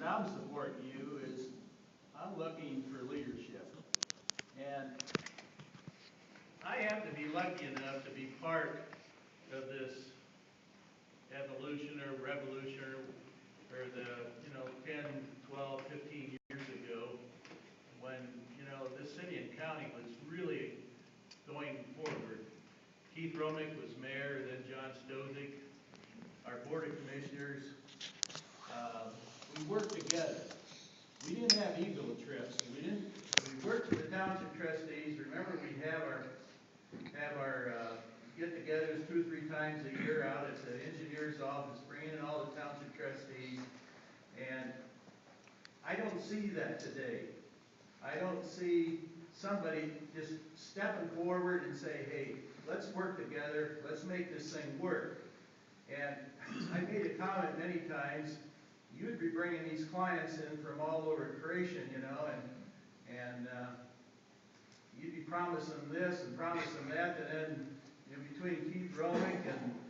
I'm supporting you is I'm looking for leadership. And I happen to be lucky enough to be part of this evolution or revolution or the, 10, 12, 15 years ago when, this city and county was really going forward. Keith Romick was mayor, then John Stozick, our board of commissioners. We worked together. We didn't have ego trips. We worked with the township trustees. Remember, we have our get-togethers 2 or 3 times a year out at the engineer's office, bringing in all the township trustees. And I don't see that today. I don't see somebody just stepping forward and say, hey, let's work together. Let's make this thing work. And I made a comment many times. You'd be bringing these clients in from all over creation, and you'd be promising this and promising that, and then between Keith Romick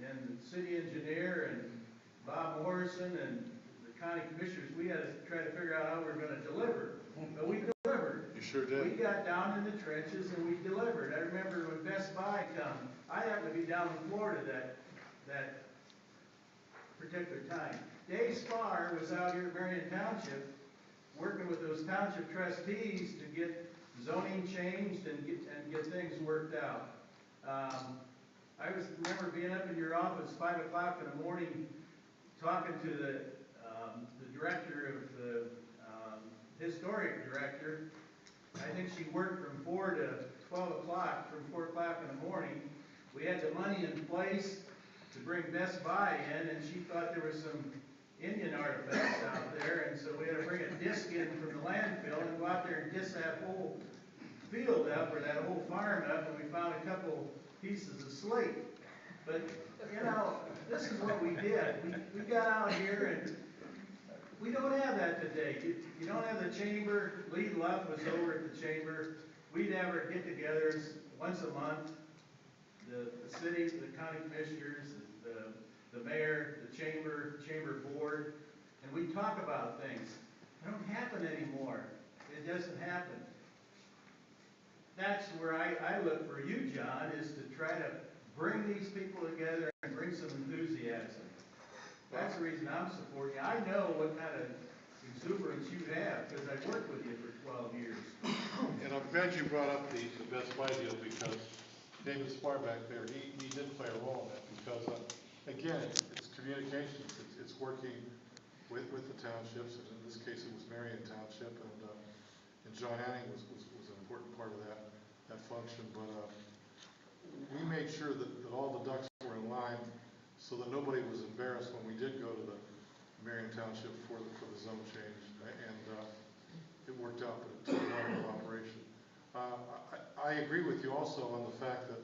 and the city engineer and Bob Morrison and the county commissioners, we had to try to figure out how we were going to deliver. But we delivered. You sure did. We got down in the trenches and we delivered. I remember when Best Buy come. I happened to be down in Florida that particular time. Dave Spar was out here at Marion Township working with those township trustees to get zoning changed and get things worked out. I remember being up in your office 5 o'clock in the morning talking to the director of the historic director. I think she worked from 4 to 12 o'clock, from 4 o'clock in the morning. We had the money in place to bring Best Buy in, and she thought there was some Indian artifacts out there, and so we had to bring a disc in from the landfill and go out there and disc that whole field up, or that whole farm up, and we found a couple pieces of slate. But, this is what we did. We got out here, and we don't have that today. You don't have the chamber. Lee Luff was over at the chamber. We'd have our get-togethers once a month. The city, the county commissioners, the mayor, the chamber board, and we talk about things. It don't happen anymore. It doesn't happen. That's where I look for you, John, is to try to bring these people together and bring some enthusiasm. That's the reason I'm supporting you. I know what kind of exuberance you have because I've worked with you for 12 years. And I'm glad you brought up the Best Buy deal because David Spar back there, he did play a role in that because, again, it's communications. It's working with the townships, and in this case it was Marion Township, and John Anning was an important part of that function. But we made sure that all the ducks were in line so that nobody was embarrassed when we did go to the Marion Township for the zone change, and it worked out, but it took a wonderful operation. I agree with you also on the fact that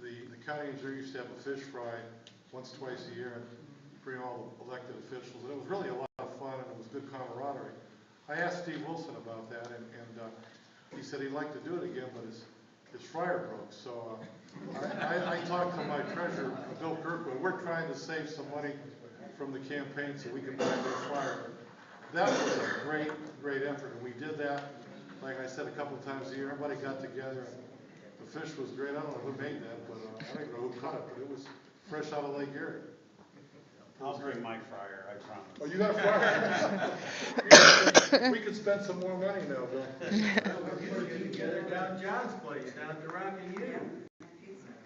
the county engineer used to have a fish fry once, twice a year and bring all the elected officials, and it was really a lot of fun and it was good camaraderie. I asked Steve Wilson about that, and he said he'd like to do it again, but his fryer broke. So I talked to my treasurer, Bill Kirkwood. We're trying to save some money from the campaign so we can buy a new fryer. That was a great effort, and we did that, like I said, a couple of times a year. Everybody got together, and the fish was great. I don't know who made that, but I don't know who caught it, but it was fresh out of Lake Erie. I'll bring my fryer, I promise. Oh, you got a fryer? We could spend some more money now, Bill. We'll get together down John's place, down at the Rockin' U.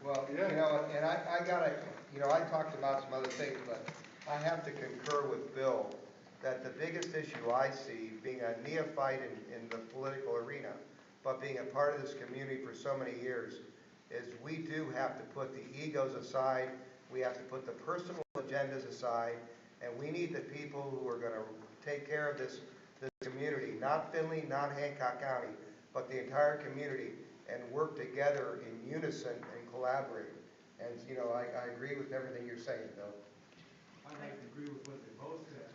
Well, and I gotta, I talked about some other things, but I have to concur with Bill that the biggest issue I see, being a neophyte in the political arena, but being a part of this community for so many years, is we do have to put the egos aside, we have to put the personal agendas aside, and we need the people who are going to take care of this community, not Findlay, not Hancock County, but the entire community, and work together in unison and collaborate. And, I agree with everything you're saying, Bill. I'd like to agree with what they both said.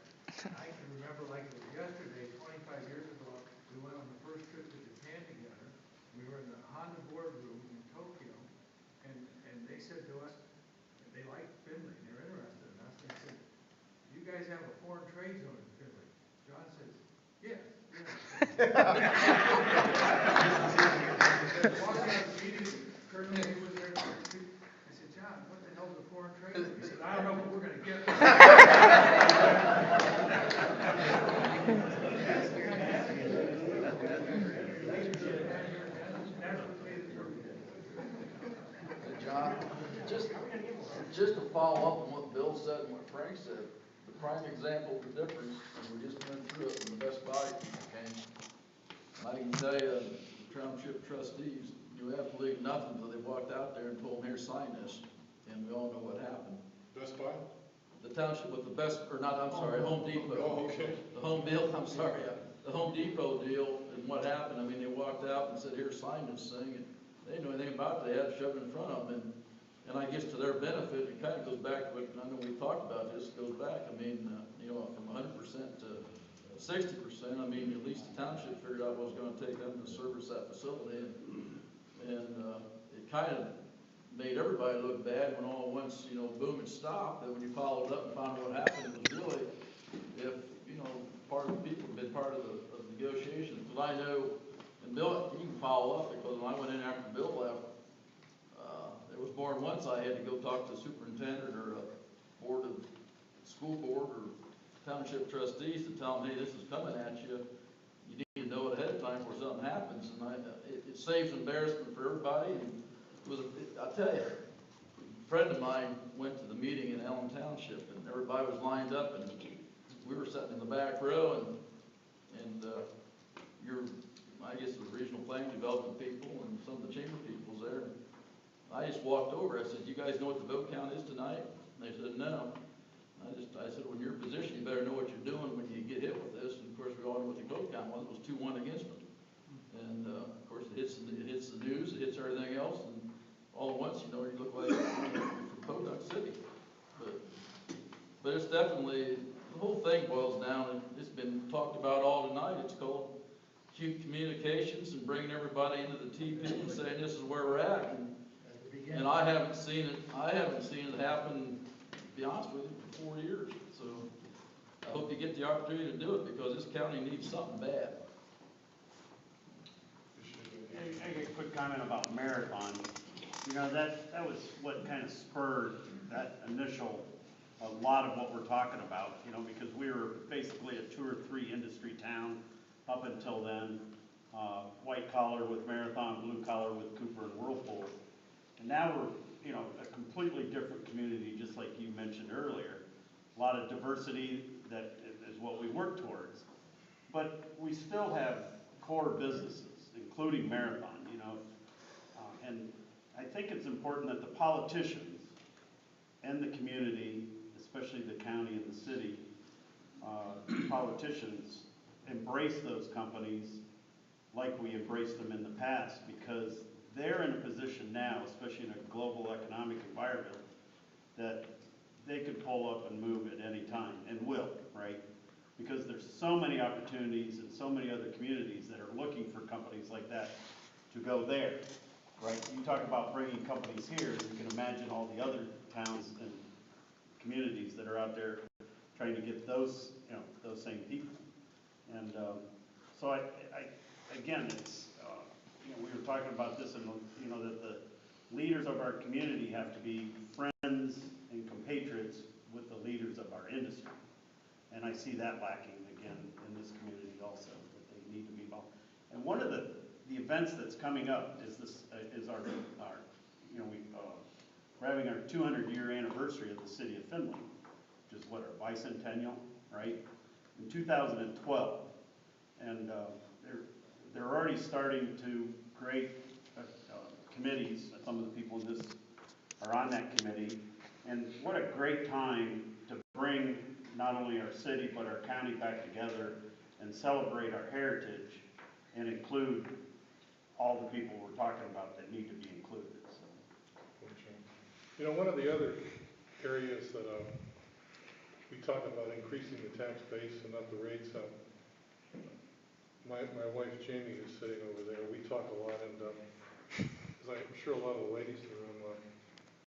I can remember like it was yesterday, 25 years ago, we went on the first trip to Japan together. We were in the Honda boardroom in Tokyo, and they said to us, they liked Findlay, they're interested in us. They said, you guys have a foreign trade zone in Findlay. Walking out of the meeting, Colonel, he was there, I said, John, what the hell's a foreign trade? He said, I don't know, but we're gonna get it. John, just to follow up on what Bill said and what Frank said, the prime example of the difference, and we just went through it when the Best Buy came. I can tell you, the township trustees knew absolutely nothing until they walked out there and told them, here, sign this, and we all know what happened. Best Buy? The township with the best, or not, I'm sorry, Home Depot. Oh, okay. The Home deal, I'm sorry, the Home Depot deal, and what happened, I mean, they walked out and said, here, sign this thing, and they didn't know anything about it, they had it shoved in front of them, and I guess to their benefit, it kind of goes back to what, I know we talked about this, it goes back, I mean, from 100% to 60%, I mean, at least the township figured out what was gonna take them to service that facility, and it kind of made everybody look bad when all at once, boom, it stopped, and when you followed up and found out what happened, it was really, if, part of the people have been part of the negotiations, because I know, and Bill, you can follow up, because when I went in after Bill left, there was more than once I had to go talk to the superintendent or a school board or township trustees to tell them, hey, this is coming at you. You need to know it ahead of time before something happens, and it saves embarrassment for everybody. And I'll tell you, a friend of mine went to the meeting in Allen Township, and everybody was lined up, and we were sitting in the back row, and I guess the regional planning development people and some of the chamber people's there. I just walked over. I said, "You guys know what the vote count is tonight?" And they said, "No." I said, "When you're in position, you better know what you're doing when you get hit with this." And of course, we all know what the vote count was. It was 2-1 against them. And of course, it hits the news, it hits everything else, and all at once, you look like you're from Podunk City. But it's definitely, the whole thing boils down, and it's been talked about all tonight. It's called communications and bringing everybody into the TP and saying this is where we're at. And I haven't seen it happen, to be honest with you, for 4 years. So I hope you get the opportunity to do it, because this county needs something bad. I get a quick comment about Marathon. That was what kind of spurred that initial, a lot of what we're talking about, because we were basically a 2 or 3 industry town up until then. White collar with Marathon, blue collar with Cooper and Whirlpool. And now we're, a completely different community, just like you mentioned earlier. A lot of diversity that is what we work towards. But we still have core businesses, including Marathon, and I think it's important that the politicians and the community, especially the county and the city, politicians embrace those companies like we embraced them in the past, because they're in a position now, especially in a global economic environment, that they could pull up and move at any time, and will, right? Because there's so many opportunities and so many other communities that are looking for companies like that to go there, right? You talk about bringing companies here, you can imagine all the other towns and communities that are out there trying to get those, those same people. And so again, it's, we were talking about this, and that the leaders of our community have to be friends and compatriots with the leaders of our industry. And I see that lacking again in this community also, that they need to be involved. And one of the events that's coming up is our we're having our 200-year anniversary of the city of Findlay, which is what, our bicentennial, right? In 2012, and they're already starting to create committees. Some of the people in this are on that committee, and what a great time to bring not only our city but our county back together and celebrate our heritage and include all the people we're talking about that need to be included. So. One of the other areas that we talk about increasing the tax base and not the rates. My wife Jamie is sitting over there. We talk a lot, and as I'm sure a lot of the ladies in the room